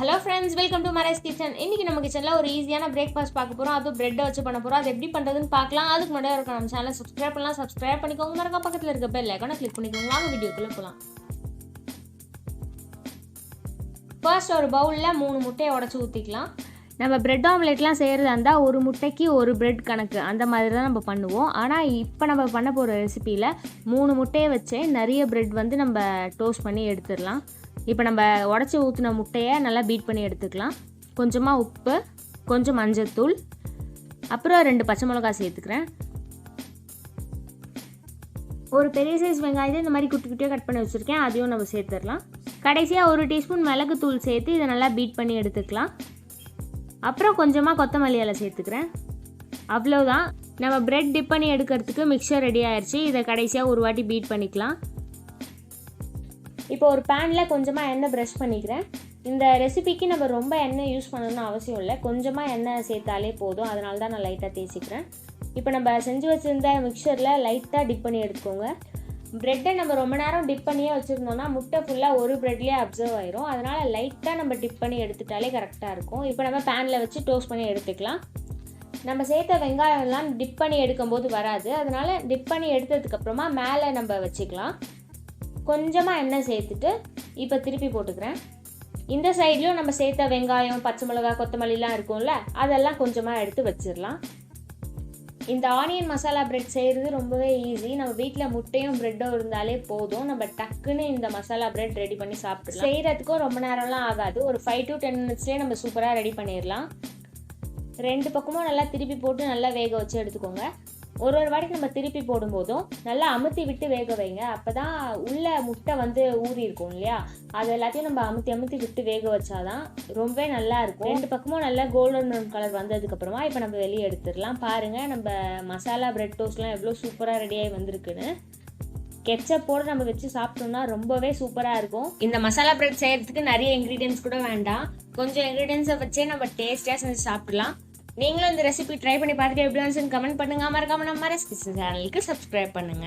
Hello friends, welcome to Mari's Kitchen. இன்னைக்கு நம்ம கிச்சன்ல ஒரு ஈஸியான பிரேக்ஃபாஸ்ட் பார்க்க போறோம். அது பிரெட் வச்சு பண்ண போறோம். அது எப்படி பண்றதுன்னு பார்க்கலாம். அதுக்கு முன்னாடி நம்ம சேனலை சப்ஸ்கிரைப் பண்ணலாம். சப்ஸ்கிரைப் பண்ணிக்கோங்க. மறக்காம பக்கத்துல இருக்க பெல் ஐகானை கிளிக் பண்ணிக்கோங்க. வாங்க வீடியோக்குள்ள போலாம். ஃபர்ஸ்ட் ஒரு பவுல்ல 3 முட்டையை உடைச்சு ஊத்திக்கலாம். நம்ம பிரெட் ஆம்லெட்லாம் செய்கிறதா இருந்தால் ஒரு முட்டைக்கு ஒரு பிரெட் கணக்கு அந்த மாதிரி தான் நம்ம பண்ணுவோம். ஆனால் இப்போ நம்ம பண்ண போகிற ரெசிப்பியில் 3 முட்டையை வச்சே நிறைய பிரெட் வந்து நம்ம டோஸ்ட் பண்ணி எடுத்துடலாம். இப்போ நம்ம உடச்சி ஊற்றின முட்டையை நல்லா பீட் பண்ணி எடுத்துக்கலாம். கொஞ்சமாக உப்பு, கொஞ்சம் மஞ்சத்தூள், அப்புறம் 2 பச்சை மிளகாய் சேர்த்துக்கிறேன். ஒரு பெரிய சைஸ் வெங்காயத்தை இந்த மாதிரி குட்டி குட்டியாக கட் பண்ணி வச்சுருக்கேன், அதையும் நம்ம சேர்த்துடலாம். கடைசியாக 1 டீஸ்பூன் மிளகுத்தூள் சேர்த்து இதை நல்லா பீட் பண்ணி எடுத்துக்கலாம். அப்புறம் கொஞ்சமாக கொத்தமல்லி இலை சேர்த்துக்கிறேன். அவ்வளோதான், நம்ம பிரெட் டிப் பண்ணி எடுக்கிறதுக்கு மிக்சர் ரெடி ஆயிடுச்சு. இதை கடைசியாக ஒரு வாட்டி பீட் பண்ணிக்கலாம். இப்போ ஒரு பேனில் கொஞ்சமாக எண்ணெய் ப்ரஷ் பண்ணிக்கிறேன். இந்த ரெசிபிக்கு நம்ம ரொம்ப எண்ணெய் யூஸ் பண்ணணும்னு அவசியம் இல்லை, கொஞ்சமாக எண்ணெய் சேர்த்தாலே போதும். அதனால தான் நான் லைட்டாக தேய்ச்சிக்கிறேன். இப்போ நம்ம செஞ்சு வச்சுருந்த மிக்சரில் லைட்டாக டிப் பண்ணி எடுத்துக்கோங்க. ப்ரெட்டை நம்ம ரொம்ப நேரம் டிப் பண்ணியே வச்சுருந்தோம்னா முட்டை ஃபுல்லாக ஒரு ப்ரெட்லேயே அப்சர்வ் ஆயிரும். அதனால் லைட்டாக நம்ம டிப் பண்ணி எடுத்துட்டாலே கரெக்டாக இருக்கும். இப்போ நம்ம பேனில் வச்சு டோஸ்ட் பண்ணி எடுத்துக்கலாம். நம்ம சேர்த்த வெங்காயம்லாம் டிப் பண்ணி எடுக்கும்போது வராது, அதனால் டிப் பண்ணி எடுத்ததுக்கப்புறமா மேலே நம்ம வச்சுக்கலாம். கொஞ்சமாக எண்ணெய் சேர்த்துட்டு இப்போ திருப்பி போட்டுக்கிறேன். இந்த சைட்லேயும் நம்ம சேர்த்த வெங்காயம், பச்சை மிளகாய், கொத்தமல்லிலாம் இருக்கும்ல, அதெல்லாம் கொஞ்சமாக எடுத்து வச்சிடலாம். இந்த ஆனியன் மசாலா பிரெட் செய்கிறது ரொம்பவே ஈஸி. நம்ம வீட்டில் முட்டையும் பிரெட்டும் இருந்தாலே போதும், நம்ம டக்குன்னு இந்த மசாலா பிரெட் ரெடி பண்ணி சாப்பிடலாம். செய்கிறதுக்கும் ரொம்ப நேரம்லாம் ஆகாது, ஒரு 5 to 10 மினிட்ஸ்லேயே நம்ம சூப்பராக ரெடி பண்ணிடலாம். 2 பக்கமும் நல்லா திருப்பி போட்டு நல்லா வேக வச்சு எடுத்துக்கோங்க. ஒரு வாட்டிக்கு நம்ம திருப்பி போடும்போதும் நல்லா அமுத்தி விட்டு வேக வைங்க. அப்போ தான் உள்ள முட்டை வந்து ஊறி இருக்கும் இல்லையா, அது எல்லாத்தையும் நம்ம அமுத்தி விட்டு வேக வச்சாதான் ரொம்பவே நல்லா இருக்கும். 2 பக்கமும் நல்லா கோல்டன் ப்ரௌன் கலர் வந்ததுக்கப்புறமா இப்போ நம்ம வெளியே எடுத்துடலாம். பாருங்கள், நம்ம மசாலா பிரெட் டோஸ்ட்லாம் எவ்வளோ சூப்பராக ரெடியாகி வந்திருக்குன்னு. கெச்சப்போடு நம்ம வச்சு சாப்பிட்டோம்னா ரொம்பவே சூப்பராக இருக்கும். இந்த மசாலா பிரெட் செய்கிறதுக்கு நிறைய இன்க்ரீடியன்ஸ் கூட வேண்டாம், கொஞ்சம் இன்க்ரீடியன்ஸை வச்சே நம்ம டேஸ்டியாக செஞ்சு சாப்பிடலாம். நீங்களும் இந்த ரெசிபி ட்ரை பண்ணி பார்த்துட்டு எப்படி வந்துச்சுன்னு கமெண்ட் பண்ணுங்க. மறக்காம நம்ம Mari's Kitchen சேனலுக்கு சப்ஸ்கிரைப் பண்ணுங்க.